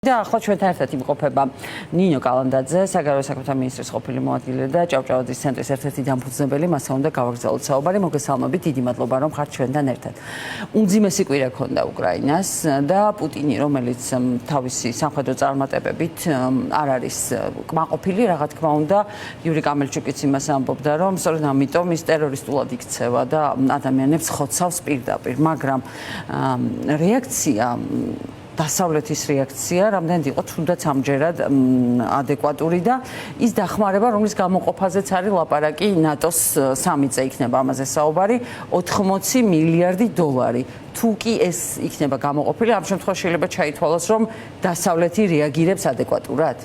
და ახლა ჩვენთან ერთად იმყოფება ნინო კალანდაძე, საგარეო საქმეთა მინისტრის ყოფილი მოადგილე და ჭავჭავაძის ცენტრის ერთ-ერთი დამფუძნებელი, მასთან უნდა გავაგრძელოთ საუბარი. მოგესალმებით, დიდი მადლობა, რომ ხართ ჩვენთან ერთად. უმძიმესი კვირა ჰქონდა უკრაინას და პუტინი, რომელიც თავისი სამხედრო წარმატებებით არ არის კმაყოფილი, რა თქმა უნდა, იური კამელჩუკიც იმას ამბობდა, რომ სწორედ ამიტომ ის ტერორისტულად იქცევა და ადამიანებს ხოცავს პირდაპირ, მაგრამ რეაქცია დასავლეთის რეაქცია რამდენად იყო თუნდაც ამჯერად ადეკვატური და ის დახმარება, რომლის გამოყოფაზეც არის ლაპარაკი ნატოს სამიტზე იქნება ამაზე საუბარი 80 მილიარდი დოლარი. თუ კი ეს იქნება გამოყოფილი, ამ შემთხვევაში შეიძლება ჩაითვალოს, რომ დასავლეთი რეაგირებს ადეკვატურად?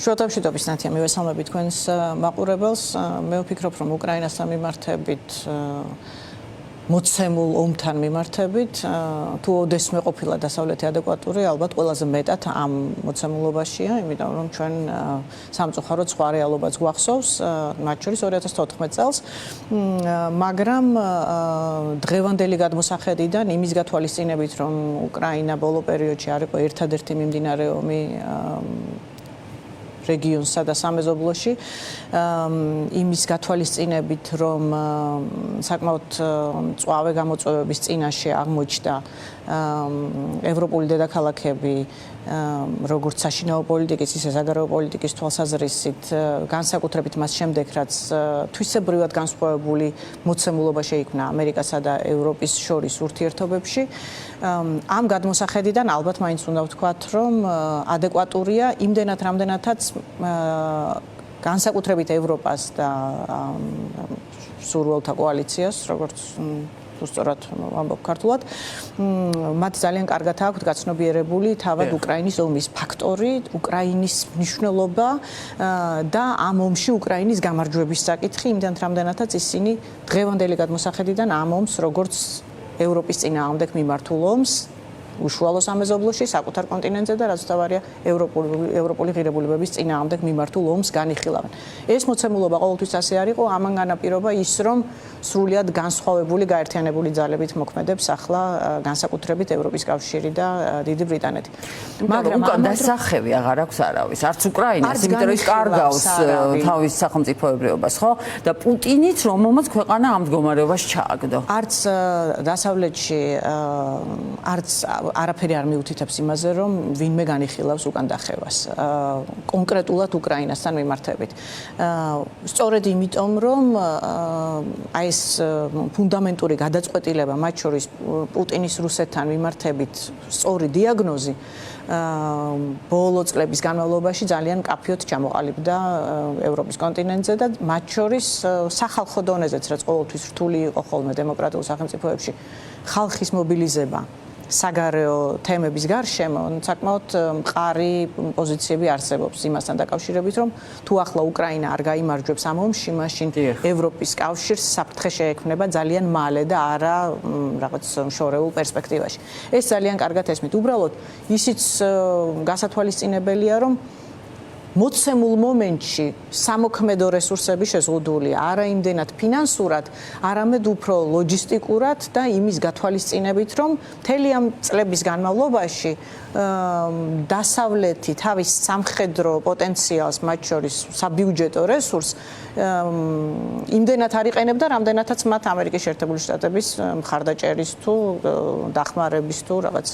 შოთამშვიდობის ნათია, მივესალმები თქვენს მაყურებელს. მე ვფიქრობ, რომ უკრაინასთან მიმართებით მოცემულ ომთან მიმართებით, თუ ოდესმე ყოფილა დასავლეთი ადეკვატური, ალბათ ყველაზე მეტად ამ მოცემულობაშია, იმიტომ რომ ჩვენ სამწუხაროდ სხვა რეალობაც გვახსოვს, მათ შორის 2014 წელს, მაგრამ დღევანდელი გადმოსახედიდან იმის გათვალისწინებით, რომ უკრაინა ბოლო პერიოდში არ იყო ერთადერთი მიმდინარე ომი რეგიონსა და სამეზობლოში, იმის გათვალისწინებით, რომ საკმაოდ მწვავე გამოწვევების წინაშე აღმოჩნდა ევროპული დედაქალაქები, როგორც საშინაო პოლიტიკის, ისე საგარეო პოლიტიკის თვალსაზრისით, განსაკუთრებით მას შემდეგ, რაც თვისებრივად განსხვავებული მოცემულობა შეიქმნა ამერიკასა და ევროპის შორის ურთიერთობებში. ამ გადმოსახედიდან ალბათ მაინც უნდა ვთქვათ, რომ ადეკვატურია იმდენად, რამდენადაც განსაკუთრებით ევროპას და სურვილთა კოალიციას, როგორც სწორად ვამბობ ქართულად, მათ ძალიან კარგად აქვთ გაცნობიერებული თავად უკრაინის ომის ფაქტორი, უკრაინის მნიშვნელობა და ამ ომში უკრაინის გამარჯვების საკითხი, იმდენად, რამდენადაც ისინი დღევანდელი გადმოსახედიდან ამ ომს როგორც ევროპის წინააღმდეგ მიმართულ ომს უშუალო სამეზობლოში, საკუთარ კონტინენტზე და რაც თავარია ევროპული ღირებულებების წინააღმდეგ მიმართულ ომს განიხილავენ. ეს მოცემულობა ყოველთვის ასე არ იყო, ამან განაპირობა ის, რომ სრულიად განსხვავებული გაერთიანებული ძალებით მოქმედებს ახლა განსაკუთრებით ევროპის კავშირი და დიდი ბრიტანეთი. მაგრამ დასახევი აღარ აქვს არავის, არც უკრაინას, იმიტომ რომ ის კარგავს თავის სახელმწიფოებრიობას, ხო? და პუტინიც რომელმაც ქვეყანა ამ მდგომარეობაში ჩააგდო. არც დასავლეთში არც არაფერი არ მიუთითებს იმაზე, რომ ვინმე განიხილავს უკან დახევას კონკრეტულად უკრაინასთან მიმართებით. სწორედ იმიტომ, რომ აი ეს ფუნდამენტური გადაწყვეტილება, მათ შორის პუტინის რუსეთთან მიმართებით სწორი დიაგნოზი ბოლო წლების განმავლობაში ძალიან კაფიოდ ჩამოყალიბდა ევროპის კონტინენტზე და მათ შორის სახალხო დონეზეც, რაც ყოველთვის რთული იყო ხოლმე დემოკრატიულ სახელმწიფოებში, ხალხის მობილიზება საგარეო თემების გარშემო საკმაოდ მყარი პოზიციები არსებობს იმასთან დაკავშირებით, რომ თუ ახლა უკრაინა არ გაიმარჯვებს ამ ომში, მაშინ ევროპის კავშირს საფრთხე შეექმნება ძალიან მალე და არა რაღაც შორეულ პერსპექტივაში. ეს ძალიან კარგად ესმით. უბრალოდ ისიც გასათვალისწინებელია, რომ მოცემულ მომენტში სამოქმედო რესურსები შეზღუდულია არა იმდენად ფინანსურად, არამედ უფრო ლოჯისტიკურად და იმის გათვალისწინებით, რომ მთელი ამ წლების განმავლობაში დასავლეთი თავის სამხედრო პოტენციალს, მათ შორის საბიუჯეტო რესურსს იმდენად არ იყენებდა, რამდენადაც მათ ამერიკის შეერთებული შტატების მხარდაჭერის თუ დახმარების თუ რაღაც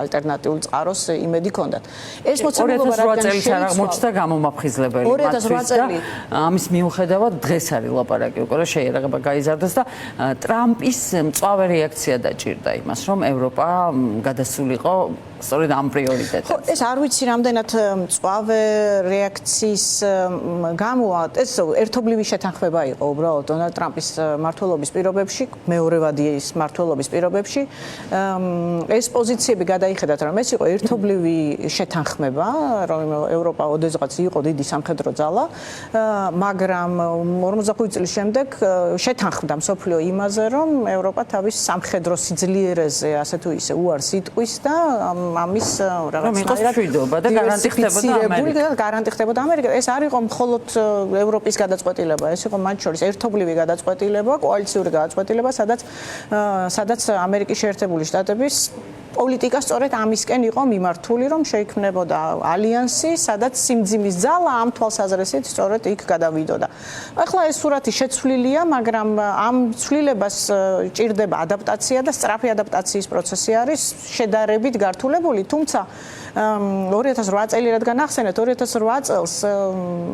ალტერნატიულ წყაროს იმედი ჰქონდათ. ეს მოცემულობა რადგან შეიცვალა გამომაფხიზლებელი მათთვის და ამის მიუხედავად დღეს არის ლაპარაკი უკვე, რომ შეიარაღება გაიზარდოს და ტრამპის მწვავე რეაქცია დაჭირდა იმას, რომ ევროპა გადასულიყო სწორედ ამ პრიორიტეტებს. ეს არ ვიცი რამდენად მწვავე რეაქციის გამოა, ეს ერთობლივი შეთანხმება იყო უბრალოდ დონალდ ტრამპის მმართველობის პირობებში, მეორევადიის მმართველობის პირობებში. ეს პოზიციები გადაიხედათ, რომ ეს იყო ერთობლივი შეთანხმება, რომ ევროპა ოდესღაც იყო დიდი სამხედრო ძალა, მაგრამ 45 წლის შემდეგ შეთანხმდა მსოფლიო იმაზე, რომ ევროპა თავის სამხედრო სიძლიერეზე ასე თუ ისე უარს იტყვის და ამის რაღაცნაირად გარანტი ხდებოდა ამერიკა. ეს არ იყო მხოლოდ ევროპის გადაწყვეტილება, ეს იყო მათ შორის ერთობლივი გადაწყვეტილება, კოალიციური გადაწყვეტილება, სადაც ამერიკის შეერთებული შტატების პოლიტიკა სწორედ ამისკენ იყო მიმართული, რომ შეიქმნებოდა ალიანსი, სადაც სიმძიმის ძალა ამ თვალსაზრისით სწორედ იქ გადავიდოდა. ახლა ეს სურათი შეცვლილია, მაგრამ ამ ცვლილებას ჭირდება ადაპტაცია და სწრაფი ადაპტაციის პროცესი არის შედარებით გართულებული, თუმცა 2008 წელი რადგან ახსენეთ, 2008 წელს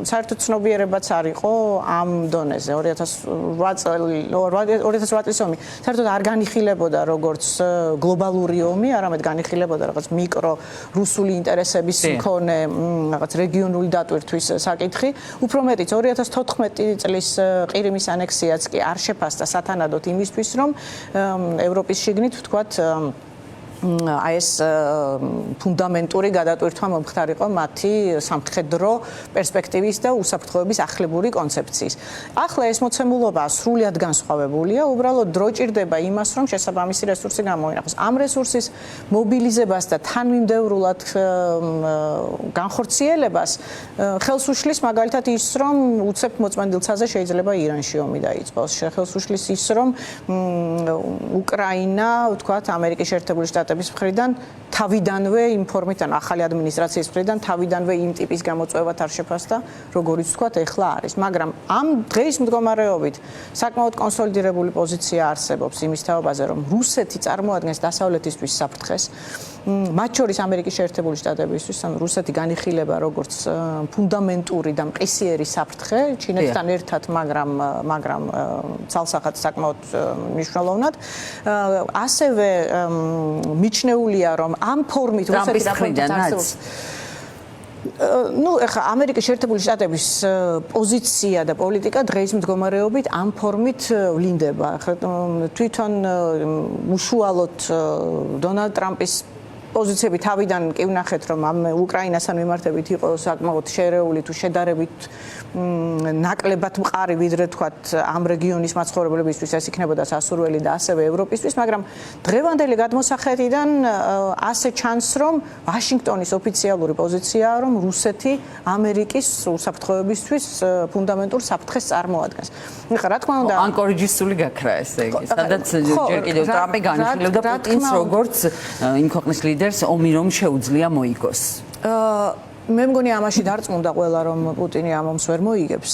საერთოდ ცნობიერებაც არ იყო ამ დონეზე. 2008 წლის ომი საერთოდ არ განიხილებოდა როგორც გლობალური ომი, არამედ განიხილებოდა რაღაც მიკრო რუსული ინტერესების მქონე რაღაც რეგიონული დატვირთვის საკითხი. უფრო მეტიც 2014 წლის ყირიმის ანექსიაც კი არ შეფასდა სათანადოდ იმისთვის, რომ ევროპის შიგნით ვთქვათ აი ეს ფუნდამენტური გადატვირთვა მომხდარიყო მათი სამხედრო პერსპექტივის და უსაფრთხოების ახლებური კონცეფციის. ახლა ეს მოცემულობა სრულად განსხვავებულია, უბრალოდ დრო ჭირდება იმას, რომ შესაბამისი რესურსი გამოინახოს. ამ რესურსის მობილიზებას და თანმიმდევრულად განხორციელებას ხელს უშლის მაგალითად ის, რომ უცებ მოწმენდილცაზე შეიძლება ირანში ომი დაიწყოს. ხელს უშლის ის, რომ უკრაინა, ვთქვათ, ამერიკის შეერთებული შტატების მხრიდან თავიდანვე იმ ფორმით ან ახალი ადმინისტრაციის მხრიდან თავიდანვე იმ ტიპის გამოწვევათ არ შეფასდა, როგორიც ვთქვათ, ეხლა არის. მაგრამ ამ დღეის მდგომარეობით საკმაოდ კონსოლიდირებული პოზიცია არსებობს იმის თაობაზე, რომ რუსეთი წარმოადგენს დასავლეთისთვის საფრთხეს. მათ შორის ამერიკის შეერთებული შტატებისთვის, ანუ რუსეთი განიხილება როგორც ფუნდამენტური და მყისიერი საფრთხე ჩინეთთან ერთად, მაგრამ ცალსახად საკმაოდ მნიშვნელოვნად. ასევე მიჩნეულია, რომ ამ ფორმით რუსეთი რაპორტს ეხლა ამერიკის შეერთებული შტატების პოზიცია და პოლიტიკა დღეის მდგომარეობით ამ ფორმით ვლინდება. თვითონ უშუალოდ დონალდ ტრამპის პოზიციები თავიდან კი ვნახეთ, რომ ამ უკრაინასთან მიმართებით იყო საკმაოდ შერეული თუ შედარებით ნაკლებად მყარი, ვიდრე თქვათ ამ რეგიონის მაცხოვრებლებისთვის ეს იქნებოდა სასურველი და ასევე ევროპისთვის, მაგრამ დღევანდელი გადმოსახედიდან ასე ჩანს, რომ ვაშინგტონის ოფიციალური პოზიციაა, რომ რუსეთი ამერიკის უსაფრთხოებისთვის ფუნდამენტურ საფრთხეს წარმოადგენს. ეხლა რა თქმა უნდა, ანკორიჯის სული გაქრა ესე იგი, სადაც ჯერ კიდევ ტრამპი განიხილებდა პუტინს როგორც იმ ქვეყნის ლიდერს, ომი რომ შეუძლია მოიგოს. მე მგონი ამაში დარწმუნდა ყველა, რომ პუტინი ამ ომს ვერ მოიგებს.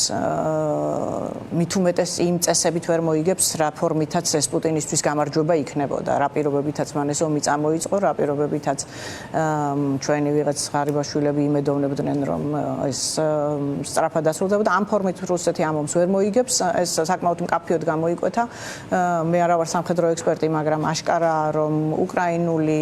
მით უმეტეს იმ წესებით ვერ მოიგებს, რა ფორმითაც ეს პუტინისთვის გამარჯვება იქნებოდა, რა პირობებითაც მან ეს ომი წამოიწყო, რა პირობებითაც ჩვენი ვიღაც ღარიბაშვილები იმედოვნებდნენ, რომ ეს სწრაფად დასრულდება და ამ ფორმით რუსეთი ამ ომს ვერ მოიგებს. ეს საკმაოდ მკაფიოდ გამოიკვეთა. მე არა ვარ სამხედრო ექსპერტი, მაგრამ აშკარაა, რომ უკრაინული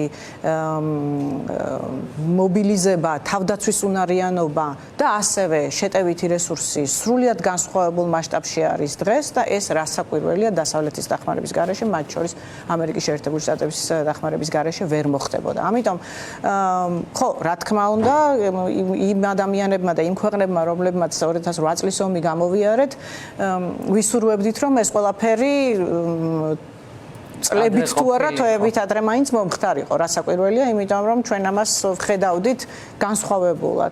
მობილიზება, თავდაცვის უნარიანობა და ასევე შეტევითი რესურსი სრულიად განსხვავებულ მასშტაბში არის დღეს და ეს რასაკვირველია დასავლეთის დახმარების გარეშე, მათ შორის ამერიკის შეერთებული შტატების დახმარების გარეშე ვერ მოხდებოდა. ამიტომ ხო, რა თქმა უნდა, იმ ადამიანებმა და იმ ქვეყნებმა, რომლებმაც 2008 წლის ომი გამოვიარეთ, ვისურვებდით, რომ ეს ყველაფერი წლებით თუ არა თვეებით ადრე მაინც მომხდარიყო. რასაკვირველია, იმიტომ რომ ჩვენ ამას ვხედავდით განსხვავებულად.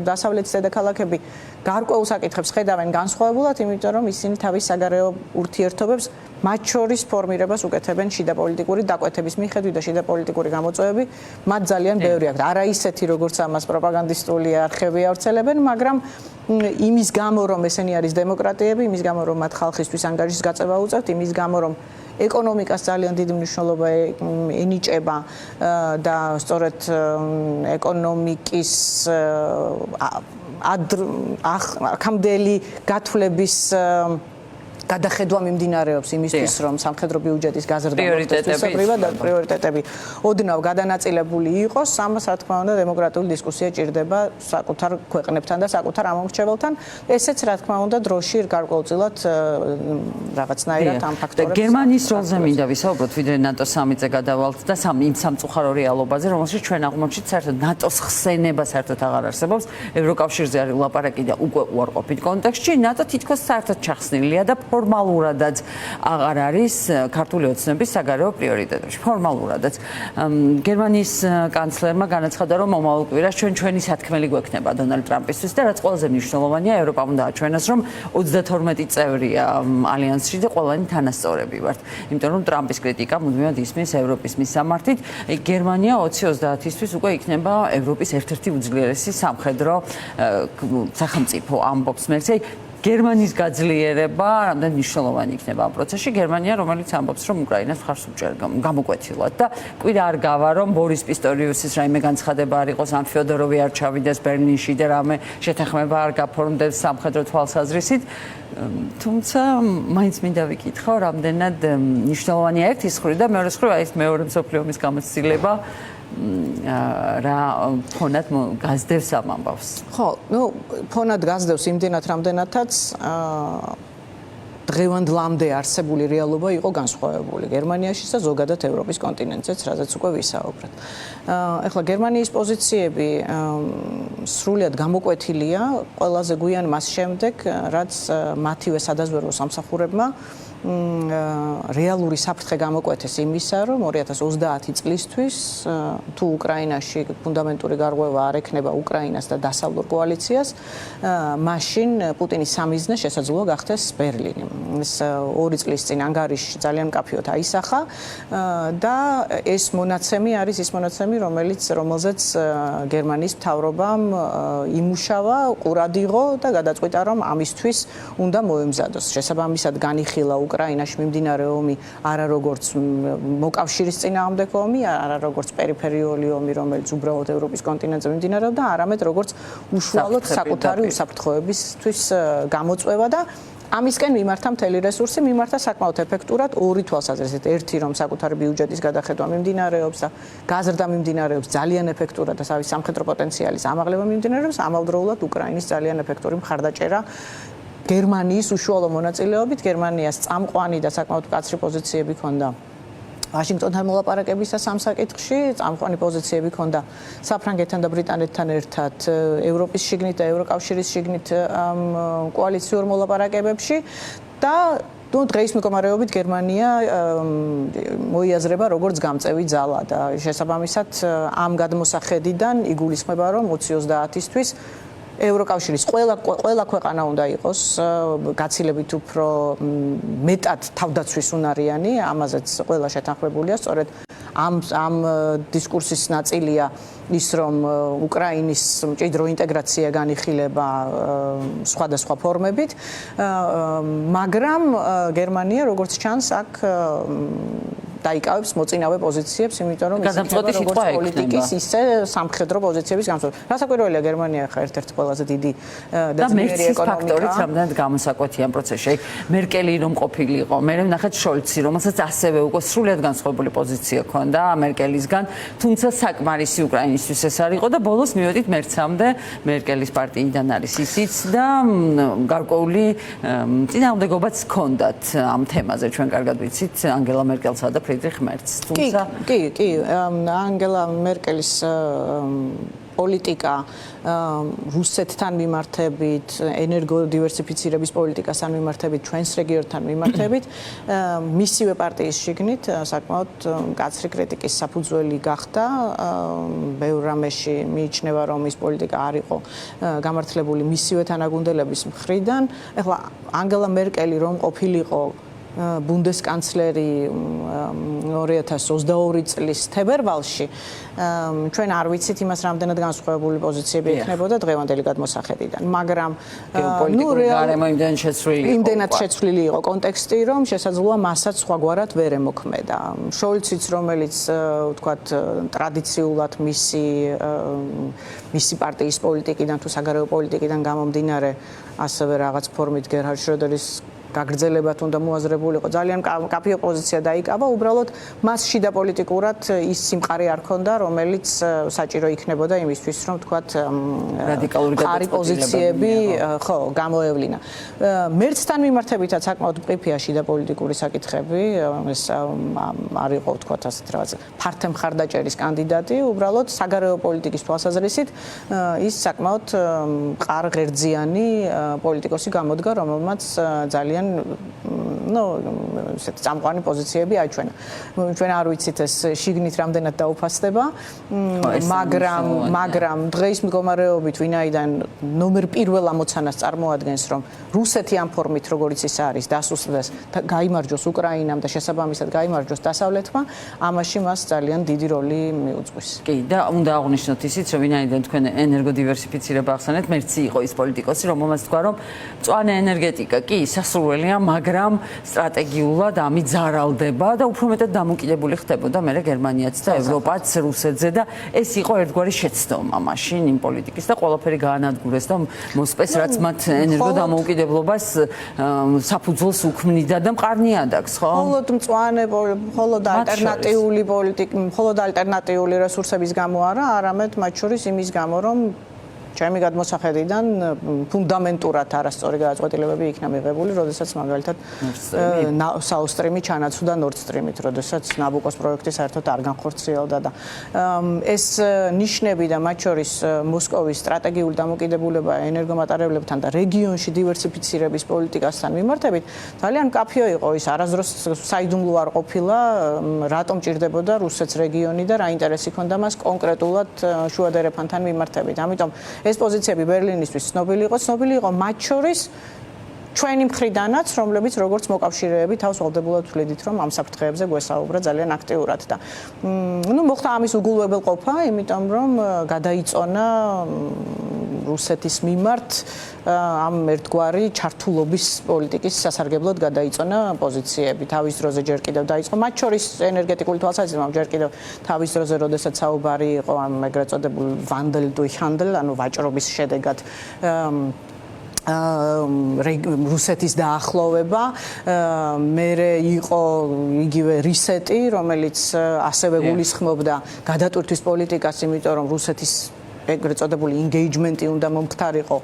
დასავლეთის დედაქალაქები გარკვეულ საკითხებს ხედავენ განსხვავებულად, იმიტომ რომ ისინი თავის საგარეო ურთიერთობებს მათ შორის ფორმირებას უკეთებენ შიდა პოლიტიკური დაკვეთების მიხედვით და შიდა პოლიტიკური გამოწვევები მათ ძალიან ბევრი აქვს. არა ისეთი, როგორც ამას პროპაგანდისტული არხები ავრცელებენ, მაგრამ იმის გამო, რომ ესენი არის დემოკრატიები, იმის გამო, რომ მათ ხალხისთვის ანგაჟის გაწევა უწევთ, იმის გამო, რომ ეკონომიკას ძალიან დიდი მნიშვნელობა ენიჭება და სწორედ ეკონომიკის აქამდელი გათვლების გადახედვა მიმდინარეობს იმისთვის, რომ სამხედრო ბიუჯეტის გაზრდა და პრიორიტეტები ოდნავ გადანაწილებული იყოს. ამას რა თქმა უნდა დემოკრატიული დისკუსია ჭირდება საკუთარ ქვეყნებთან და საკუთარ ამომრჩეველთან. ესეც რა თქმა უნდა დროში გარკვეულწილად რაღაცნაირად ამ ფაქტორებს. გერმანიის როლზე მინდა ვისაუბროთ, ვიდრე ნატოს სამიტზე გადავალთ და იმ სამწუხარო რეალობაზე, რომელშიც ჩვენ აღმოჩნდით, საერთოდ ნატოს ხსენება საერთოდ აღარ არსებობს. ევროკავშირზე არის ლაპარაკი და უკვე უარყოფით კონტექსტში, ნატო თითქოს საერთოდ ჩახსნილია და ფორმალურადაც აღარ არის ქართული ოცნების საგარეო პრიორიტეტებში. ფორმალურადაც. გერმანიის კანცლერმა განაცხადა, რომ მომავალ კვირას ჩვენი სათქმელი გვექნება დონალდ ტრამპისთვის და რაც ყველაზე მნიშვნელოვანია, ევროპამ უნდა აჩვენოს, რომ 32 წევრია ალიანსში და ყველანი თანასწორები ვართ. იმიტომ რომ ტრამპის კრიტიკა მუდმივად ისმის ევროპის მისამართით. გერმანია 2030-ისთვის უკვე იქნება ევროპის ერთ-ერთი უძლიერესი სამხედრო სახელმწიფო ამბობს მერცე. გერმანიის გაძლიერება რამდენად მნიშვნელოვანი იქნება ამ პროცესში. გერმანია, რომელიც ამბობს, რომ უკრაინას მხარს უჭერ გამოკვეთილად და კვირა არ გავა, რომ ბორის პისტორიუსის რაიმე განცხადება არ იყოს, ან ფიოდოროვი არ ჩავიდეს ბერლინში და რამე შეთანხმება არ გაფორმდეს სამხედრო თვალსაზრისით. თუმცა მაინც მინდა ვიკითხო, რამდენად მნიშვნელოვანია ერთი მხრივ და მეორე მხრივ აი ეს მეორე მსოფლიო ომის გამოცდილება რა ფონად გაზდევს ამ ამბავს. ხო, ფონად გაზდევს იმდენად, რამდენადაც დღევანდლამდე არსებული რეალობა იყო განსხვავებული გერმანიაში და ზოგადად ევროპის კონტინენტზეც, რაზეც უკვე ვისაუბრეთ. ეხლა გერმანიის პოზიციები სრულად გამოკვეთილია ყველაზე გვიან მას შემდეგ, რაც მათივე სადაზვერვო სამსახურებმა რეალური საფრთხე გამოკვეთეს იმისა, რომ 2030 წლისთვის თუ უკრაინაში ფუნდამენტური გარღვევა არ ექნება უკრაინას და დასავლურ კოალიციას, მაშინ პუტინის სამიზნე შესაძლოა გახდეს ბერლინი. ეს 2 წლის წინ ანგარიში ძალიან მკაფიოდ აისახა და ეს მონაცემი არის ის მონაცემი, რომელზეც გერმანიის მთავრობამ იმუშავა, ყურადიღო და გადაწყვიტა, რომ ამისთვის უნდა მოემზადოს. შესაბამისად განიხილა უკრაინაში მიმდინარე ომი არა როგორც მოკავშირის წინააღმდეგ ომი, არა როგორც პერიფერიული ომი, რომელიც უბრალოდ ევროპის კონტინენტზე მიმდინარეობდა, არამედ როგორც უშუალოდ საკუთარი უსაფრთხოებისთვის გამოწვევა და ამისკენ მიმართა მთელი რესურსი, მიმართა საკმაოდ ეფექტურად ორი თვალსაზრისით. ერთი, რომ საკუთარი ბიუჯეტის გადახედვა მიმდინარეობს და გაზრდა მიმდინარეობს ძალიან ეფექტურად და თავის სამხედრო პოტენციალის ამაღლება მიმდინარეობს, ამავდროულად უკრაინის ძალიან ეფექტური მხარდაჭერა გერმანიის უშუალო მონაწილეობით. გერმანიას წამყვანი და საკმაოდ მკაცრი პოზიციები ჰქონდა ვაშინგტონთან მოლაპარაკებისა სამსაკითხში, წამყვანი პოზიციები ჰქონდა საფრანგეთთან და ბრიტანეთთან ერთად ევროპის შიგნით და ევროკავშირის შიგნით კოალიციურ მოლაპარაკებებში და დღეის მდგომარეობით გერმანია მოიაზრება როგორც გამწევი ძალა და შესაბამისად ამ გადმოსახედიდან იგულისხმება, რომ 2030-ისთვის ევროკავშირის ყველა ქვეყანა უნდა იყოს გაცილებით უფრო მეტად თავდაცვის უნარიანი, ამაზეც ყველა შეთანხმებულია, სწორედ ამ დისკურსის ნაწილია ის, რომ უკრაინის მჭიდრო ინტეგრაცია განიხილება სხვადასხვა ფორმებით, მაგრამ გერმანია როგორც ჩანს აქ დაიკავებს მოწინავე პოზიციებს, იმიტომ რომ ის იქნება როგორც პოლიტიკის, ისე სამხედრო პოზიციების გამოსწორება. რასაკვირველია, გერმანია ხა ერთ-ერთი ყველაზე დიდი და ძლიერი ეკონომიკა. ფაქტორიც რამდენად გამოსაკვეთია ამ პროცესში. მერკელი რომ ყოფილიყო, მე ნახეთ შოლცი, რომელსაც ასევე უკვე სრულად განსხვავებული პოზიცია ჰქონდა მერკელისგან, თუმცა საკმარისი უკრაინისთვის ეს არ იყო და ბოლოს მივედით მერცამდე მერკელის პარტიიდან არის ისიც და გარკვეული წინააღმდეგობაც ჰქონდათ ამ თემაზე. ჩვენ კარგად ვიცით ანგელა მერკელსა და ფრიდრიხ მერცს. თუმცა კი, ანგელა მერკელის პოლიტიკა რუსეთთან მიმართებით, ენერგოდივერსიფიცირების პოლიტიკასთან მიმართებით, ჩვენს რეგიონთან მიმართებით, მისივე პარტიის შიგნით საკმაოდ მკაცრი კრიტიკის საფუძველი გახდა. ბევრ რამეში მიიჩნევა, რომ ის პოლიტიკა არ იყო გამართლებული მისივე თანაგუნდელების მხრიდან. ეხლა ანგელა მერკელი რომ ყოფილიყო ბუნდესკანცლერი 2022 წლის თებერვალში, ჩვენ არ ვიცით იმას, რამდენად განსხვავებული პოზიციები ექნებოდა დღევანდელი გადმოსახედიდან, მაგრამ იმდენად შეცვლილი იყო კონტექსტი, რომ შესაძლოა მასაც სხვაგვარად ვერ ემოქმედა. შოლციც, რომელიც ვთქვათ ტრადიციულად მისი პარტიის პოლიტიკიდან თუ საგარეო პოლიტიკიდან გამომდინარე, ასევე რაღაც ფორმით გერჰარდ შროდერის გაგრძელებათ უნდა მოაზრებულიყო, ძალიან მკაფიო პოზიცია დაიკავა, უბრალოდ მას შიდა პოლიტიკურად ის სიმყარე არ ქონდა, რომელიც საჭირო იქნებოდა იმისთვის, რომ თქვათ რადიკალური პოზიციები ხო გამოევლინა. მერცთან მიმართებითაც საკმაოდ მყიფეა შიდა პოლიტიკური საკითხები, ეს არ იყო თქვათ ასეთ რაღაც ფართე მხარდაჭერის კანდიდატი, უბრალოდ საგარეო პოლიტიკის თვალსაზრისით ის საკმაოდ მყარ ღერძიანი პოლიტიკოსი გამოდგა, რომელმაც ძალიან ძალიან ესეთი წამყვანი პოზიციები აჩვენა. ჩვენ არ ვიცით ეს შიგნით რამდენად დაუფასდება, მაგრამ დღეს მდგომარეობით ვინაიდან ნომერ პირველ ამოცანას წარმოადგენს, რომ რუსეთი ამ ფორმით როგორც ის არის დასუსტდეს, გაიმარჯვოს უკრაინამ და შესაბამისად გაიმარჯვოს დასავლეთმა, ამაში მას ძალიან დიდი როლი მიუძღვის. კი, და უნდა აღვნიშნოთ ისიც, რომ ვინაიდან თქვენ ენერგოდივერსიფიცირება ახსენეთ, მერცი იყო ის პოლიტიკოსი, რომელმაც თქვა, რომ მწვანე ენერგეტიკა კი სასურველია, მაგრამ სტრატეგიულად ამით ზარალდება და უფრო მეტად დამოკიდებული ხდებოდა მერე გერმანიაც და ევროპაც რუსეთზე და ეს იყო ერთგვარი შეცდომა მაშინ იმ პოლიტიკის და ყველაფერი გაანადგურეს და მოსპეს, რაც მათ ენერგოდამოუკიდებლობას საფუძველს უქმნიდა და მყარნიადაგს, ხო? მხოლოდ ალტერნატიული პოლიტიკა, მხოლოდ ალტერნატიული რესურსების გამო არა, არამედ მათ შორის იმის გამო, რომ ჩემი გადმოსახედიდან ფუნდამენტურად არასწორი გადაწყვეტილებები იქნა მიღებული, როდესაც მაგალითად South Stream-ი ჩანაცვლა Nord Stream-ით, როდესაც ნაბუკოს პროექტი საერთოდ არ განხორციელდა და ეს ნიშნები და მათ შორის მოსკოვის სტრატეგიული დამოკიდებულება ენერგომატარებლებთან და რეგიონში დივერსიფიცირების პოლიტიკასთან მიმართებით ძალიან მკაფიო იყო. ის არასდროს საიდუმლო არ ყოფილა, რატომ ჭირდებოდა რუსეთს რეგიონი და რა ინტერესი ჰქონდა მას კონკრეტულად შუადერეფანთან მიმართებით. ამიტომ ეს პოზიციები ბერლინისთვის ცნობილი იყო მათ შორის ჩვენი მხრიდანაც, რომლებიც როგორც მოკავშირეები თავს ვალდებულად ვთვლიდით, რომ ამ საფრთხეებზე გვესაუბრა ძალიან აქტიურად და მოხდა ამის უგულებელყოფა, იმიტომ რომ გადაიწონა რუსეთის მიმართ ამ ერთგვარი ჩართულობის პოლიტიკის სასარგებლოდ გადაიწონა პოზიციები. თავის დროზე ჯერ კიდევ დაიწყო, მათ შორის ენერგეტიკული თვალსაზრისით, ჯერ კიდევ თავის დროზე, როდესაც საუბარი იყო ამ ეგრეთ წოდებულ Wandel durch Handel, ანუ ვაჭრობის შედეგად რუსეთის დაახლოვება, მერე იყო იგივე რისეტი, რომელიც ასევე გულისხმობდა გადატვირთვის პოლიტიკას, იმიტომ რომ რუსეთის ეგრეთ წოდებული engagement-ი უნდა მომხდარიყო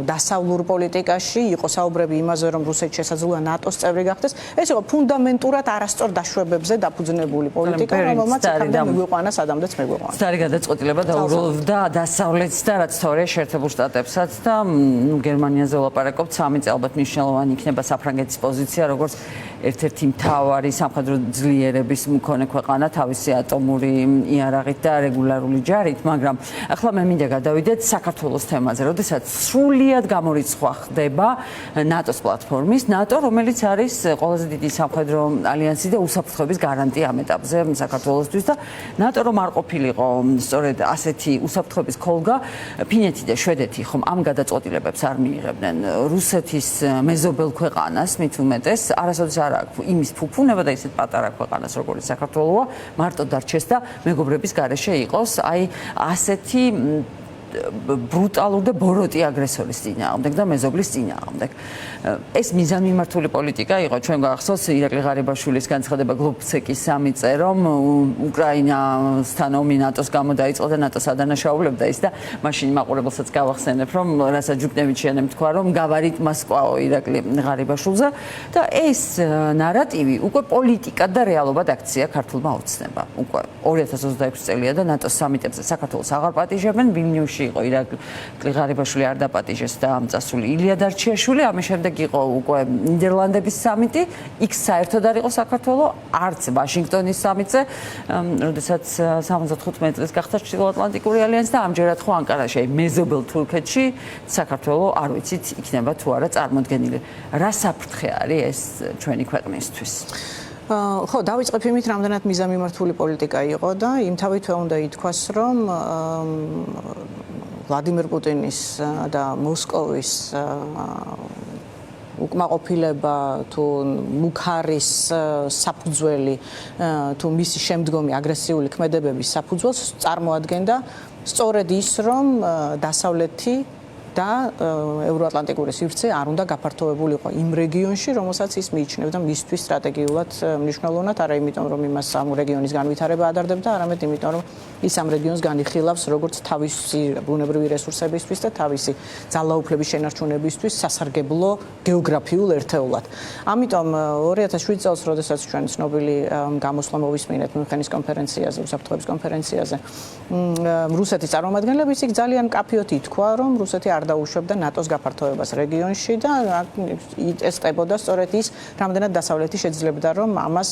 დასავლურ პოლიტიკაში, იყო საუბრები იმაზე, რომ რუსეთი შესაძლოა ნატოს წევრი გახდეს. ეს იყო ფუნდამენტურად არასწორ დაშვებებზე დაფუძნებული პოლიტიკა, რომელმაც მიგვიყვანა სადამდეც მიგვიყვანა. სწორი გადაწყვეტილება დაუბრუნდა დასავლეთს და რაც თორე შეერთებულ შტატებსაც და გერმანიაზე ვლაპარაკობთ, სამი ალბათ მნიშვნელოვანი იქნება საფრანგეთის პოზიცია, როგორც ერთ-ერთი მთავარი სამხედრო ძლიერების მქონე ქვეყანა თავისი ატომური იარაღით და რეგულარული ჯარით, მაგრამ ახლა მე მინდა გადავიდეთ საქართველოს თემაზე, როდესაც სრულიად გამორიცხვა ხდება ნატოს პლატფორმის, ნატო, რომელიც არის ყველაზე დიდი სამხედრო ალიანსი და უსაფრთხოების გარანტია ამ ეტაპზე საქართველოსთვის და ნატო რომ არ ყოფილიყო სწორედ ასეთი უსაფრთხოების ქოლგა, ფინეთი და შვედეთი ხომ ამ გადაწყვეტილებებს არ მიიღებდნენ რუსეთის მეზობელ ქვეყანას, მით უმეტეს არასოდეს არ აქვს იმის ფუფუნება და ისეთ პატარა ქვეყანას, როგორც საქართველოა, მარტო დარჩეს და მეგობრების გარეშე იყოს, აი ასეთი ბრუტალური და ბოროტი აგრესორის წინააღმდეგ და მეზობლის წინააღმდეგ. ეს მიზანმიმართული პოლიტიკა იყო, ჩვენ გახსოვს ირაკლი ღარიბაშვილის განცხადება გლობცეკის სამიწე, რომ უკრაინასთან ომი ნატოს გამო დაიწყო და ნატოს ადანაშაულებდა ის და მაშინ მაყურებელსაც გავახსენებ, რომ რასაც ჯუკნევიჩიანემ თქვა, რომ გავარით მოსკოვო ირაკლი ღარიბაშვილზე და ეს ნარატივი უკვე პოლიტიკად და რეალობად აქცია ქართულმა ოცნება. უკვე 2026 წელია და ნატოს სამიტებზე საქართველოს აღარ პატიჟებენ, ვილნიუსში იყო ირაკლი ღარიბაშვილი არ დაპატიჟეს და წასული ილია დარჩიაშვილი, ამის შემდეგ იყო უკვე ნიდერლანდების სამიტი, იქ საერთოდ არ იყო საქართველო, არც ვაშინგტონის სამიტზე, როდესაც 75 წელს გახდა ჩრდილოატლანტიკური ალიანსი და ამჯერად ხო ანკარაში, მეზობელ თურქეთში საქართველო არ ვიცით იქნება თუ არა წარმოდგენილი. რა საფრთხე არის ეს ჩვენი ქვეყნისთვის? ხო, დავიწყებ იმით, რამდენად მიზანმიმართული პოლიტიკა იყო და იმთავითვე უნდა ითქვას, რომ ვლადიმერ პუტინის და მოსკოვის უკმაყოფილება თუ მუქარის საფუძველი თუ მისი შემდგომი აგრესიული ქმედებების საფუძველს წარმოადგენდა სწორედ ის, რომ დასავლეთი და ევროატლანტიკური სივრცე არ უნდა გაფართოებულიყო იმ რეგიონში, რომელსაც ის მიიჩნევდა მისთვის სტრატეგიულად მნიშვნელოვნად, არა იმიტომ, რომ იმას ამ რეგიონის განვითარება ადარდებდა, არამედ იმიტომ, რომ ის ამ რეგიონს განიხილავს როგორც თავისი ბუნებრივი რესურსებისთვის და თავისი ძალაუფლების შენარჩუნებისთვის სასარგებლო გეოგრაფიულ ერთეულად. ამიტომ 2007 წელს, როდესაც ჩვენ ცნობილი გამოსვლა მოვისმინეთ მიუნხენის კონფერენციაზე, უსაფრთხოების კონფერენციაზე, რუსეთის წარმომადგენლებს იქ ძალიან მკაფიოდ ითქვა, რომ რუსეთი არ არ დაუშვებდა ნატოს გაფართოებას რეგიონში და იტესტებოდა სწორედ ის, რამდენად დასავლეთი შეძლებდა, რომ ამას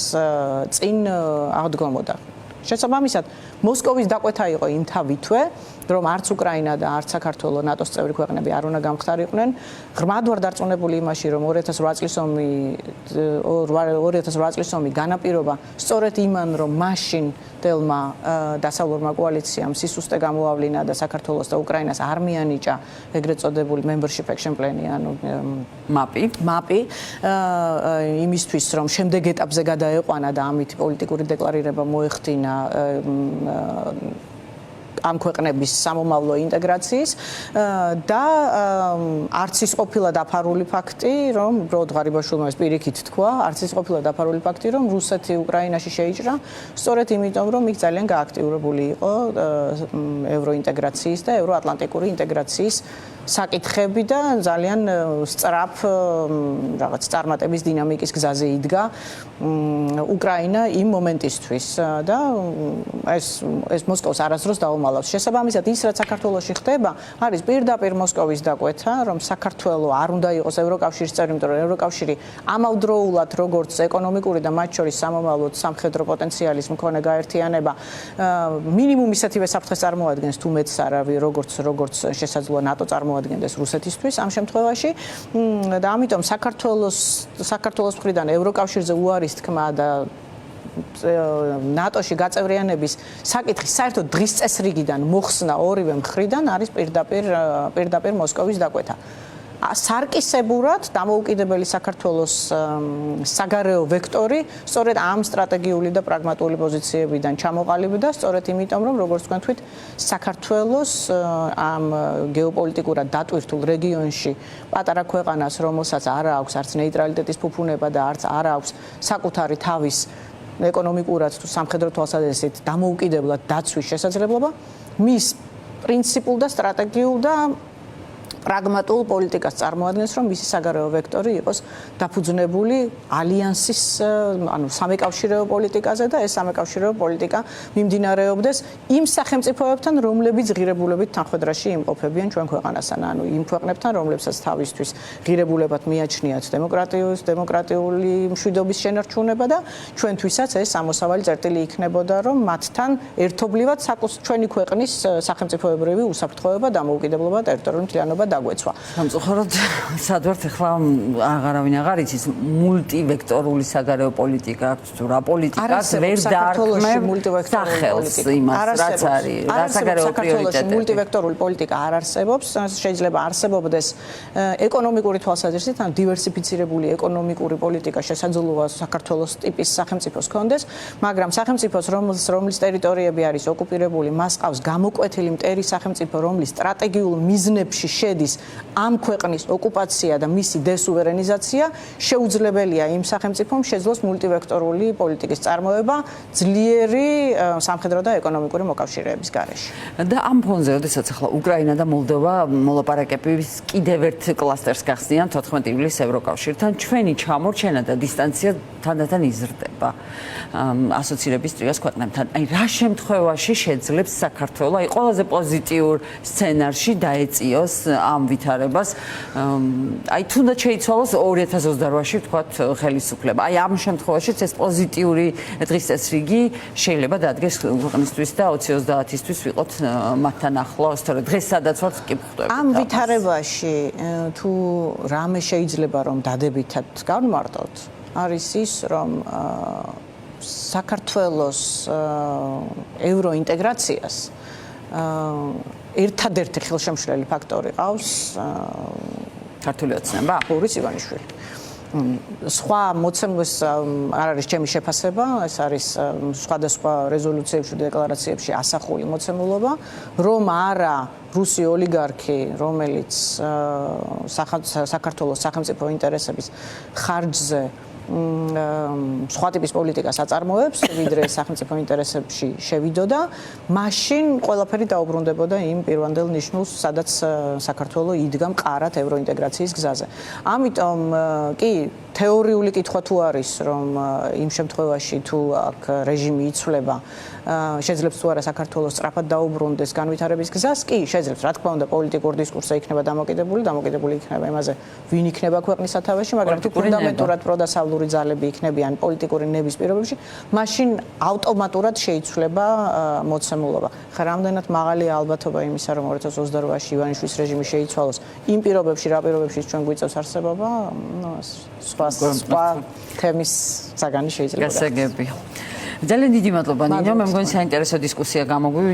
წინ აღდგომოდა. შესაბამისად, მოსკოვის დაკვეთა იყო იმ თავითვე, რომ არც უკრაინა და არც საქართველო ნატოს წევრი ქვეყნები არ უნდა გამხდარიყვნენ. ღრმად ვარ დარწმუნებული იმაში, რომ 2008 წლის ომი განაპირობა სწორედ იმან, რომ მაშინ დელმა დასავლურმა კოალიციამ სისუსტე გამოავლინა და საქართველოს და უკრაინას არ მიანიჭა ეგრეთ წოდებული membership action plan-ი, ანუ მაპი იმისთვის, რომ შემდეგ ეტაპზე გადაეყვანა და ამით პოლიტიკური დეკლარირება მოეხდინა ამ ქვეყნების სამომავლო ინტეგრაციის და არც ის ყოფილა დაფარული ფაქტი, რომ უბრალოდ ღარიბაშვილმა ეს პირიქით თქვა, არც ის ყოფილა დაფარული ფაქტი, რომ რუსეთი უკრაინაში შეიჭრა, სწორედ იმიტომ, რომ იქ ძალიან გააქტიურებული იყო ევროინტეგრაციის და ევროატლანტიკური ინტეგრაციის საკითხები და ძალიან სწრაფ რაღაც წარმატების დინამიკის გზაზე იდგა უკრაინა იმ მომენტისთვის და ეს მოსკოვს არასდროს დაუმალავს. შესაბამისად, ის რაც საქართველოში ხდება, არის პირდაპირ მოსკოვის დაკვეთა, რომ საქართველო არ უნდა იყოს ევროკავშირის წევრი, იმიტომ რომ ევროკავშირი ამავდროულად როგორც ეკონომიკური და მათ შორის სამომავლოდ სამხედრო პოტენციალის მქონე გაერთიანება მინიმუმ ისეთივე საფრთხეს წარმოადგენს, თუ მეც არავი, როგორც შესაძლოა ნატო წარმოადგენდეს რუსეთისთვის ამ შემთხვევაში და ამიტომ საქართველოს მხრიდან ევროკავშირზე უარის თქმა და ნატოში გაწევრიანების საკითხი საერთოდ დღის წესრიგიდან მოხსნა ორივე მხრიდან არის პირდაპირ მოსკოვის დაკვეთა. სარკისებურად დამოუკიდებელი საქართველოს საგარეო ვექტორი სწორედ ამ სტრატეგიული და პრაგმატული პოზიციებიდან ჩამოყალიბდა, სწორედ იმიტომ, რომ როგორც თქვენ თქვით, საქართველოს ამ გეოპოლიტიკურად დატვირთულ რეგიონში პატარა ქვეყანას, რომელსაც არ აქვს არც ნეიტრალიტეტის ფუფუნება და არც არ აქვს საკუთარი თავის ეკონომიკურად თუ სამხედრო თვალსაზრისით დამოუკიდებლად დაცვის შესაძლებლობა, მის პრინციპულ და სტრატეგიულ და პრაგმატულ პოლიტიკას წარმოადგენს, რომ მისი საგარეო ვექტორი იყოს დაფუძნებული ალიანსის, ანუ სამეკავშირეო პოლიტიკაზე და ეს სამეკავშირეო პოლიტიკა მიმდინარეობდეს იმ სახელმწიფოებთან, რომლებიც ღირებულებით თანხმედრაში იმყოფებიან ჩვენ ქვეყანასთან, ანუ იმ ქვეყნებთან, რომლებსაც თავისთვის ღირებულებად მიაჩნიათ დემოკრატიული მშვიდობის შენარჩუნება და ჩვენთვისაც ეს ამოსავალი წერტილი იქნებოდა, რომ მათთან ერთობლივად ჩვენი ქვეყნის სახელმწიფოებრივი უსაფრთხოება, დამოუკიდებლობა, ტერიტორიული მთლიანობა დაგვეცვა. სამწუხაროდ სადვართ ახლა აღარავინ აღარ იცის მულტივექტორული საგარეო პოლიტიკა აქვს თუ რა პოლიტიკას ვერ დაარქმევ სახელს იმას რაც არის რა საგარეო პრიორიტეტები. მულტივექტორული პოლიტიკა არ არსებობს, შეიძლება არსებობდეს ეკონომიკური თვალსაზრისით, ან დივერსიფიცირებული ეკონომიკური პოლიტიკა შესაძლოა საქართველოს ტიპის სახელმწიფოს ჰქონდეს, მაგრამ სახელმწიფოს რომლის ტერიტორიები არის ოკუპირებული, მას ყავს გამოკვეთილი მტერი სახელმწიფო, რომლის სტრატეგიულ მიზნებში შედის ამ ქვეყნის ოკუპაცია და მისი დესუვერენიზაცია, შეუძლებელია იმ სახელმწიფომ შეძლოს მულტივექტორული პოლიტიკის წარმოება ძლიერი სამხედრო და ეკონომიკური მოკავშირეების გარეშე. და ამ ფონზე, როდესაც ახლა უკრაინა და მოლდოვა მოლაპარაკებების კიდევ ერთ კლასტერს გახსნიან 14 ივლისს ევროკავშირთან, ჩვენი ჩამორჩენა და დისტანცია თანდათან იზრდება ასოცირების ტრიოს ქვეყნებთან. აი რა შემთხვევაში შეძლებს საქართველო აი ყველაზე პოზიტიურ სცენარში დაეწიოს ამ ვითარებას, აი თუნდაც შეიცვალოს 2028-ში ვთქვათ ხელისუფლება. აი ამ შემთხვევაშიც ეს პოზიტიური დღის წესრიგი შეიძლება დადგეს ქვეყნისთვის და 2030-ისთვის ვიყოთ მათთან ახლო, სწორედ დღეს სადაც ვართ კი ვხვდებით. ამ ვითარებაში თუ რამე შეიძლება რომ დადებითად გავმარტოთ, არის ის, რომ საქართველოს ევროინტეგრაციას ერთადერთი ხელშემშლელი ფაქტორი ყავს ქართული ოცნება ბორის ივანიშვილი. სხვა მოცემის არ არის ჩემი შეფასება, ეს არის სხვადასხვა რეზოლუციებში და დეკლარაციებში ასახული მოცემულობა, რომ არა რუსი ოლიგარქი, რომელიც საქართველოს სახელმწიფო ინტერესების ხარჯზე სხვა ტიპის პოლიტიკას აწარმოებს, ვიდრე სახელმწიფო ინტერესებში შევიდოდა, მაშინ ყველაფერი დაუბრუნდებოდა იმ პირვანდელ ნიშნულს, სადაც საქართველო იდგა მყარად ევროინტეგრაციის გზაზე. ამიტომ კი თეორიული კითხვა თუ არის, რომ იმ შემთხვევაში თუ აქ რეჟიმი იცვლება, შეძლებს თუ არა საქართველოს სწრაფად დაუბრუნდეს განვითარების გზას, კი, შეძლებს. რა თქმა უნდა, პოლიტიკური დისკურსი იქნება დამოკიდებული იქნება იმაზე, ვინ იქნება ქვეყნის სათავეში, მაგრამ თუ ფუნდამენტურად პროდასავლური ძალები იქნებიან პოლიტიკური ნების პირობებში, მაშინ ავტომატურად შეიცვლება მოცემულობა. ხა რამდენად მაღალია ალბათობა იმისა, რომ 2028-ში ივანიშვილის რეჟიმი შეიცვალოს, იმ პირობებში, რა პირობებში ჩვენ გვიწევს არსებობა, სხვა თემის საგანი შეიძლება. გასაგებია. ძალიან დიდი მადლობა ნინო, მე მგონი საინტერესო დისკუსია გამოგვივიდა.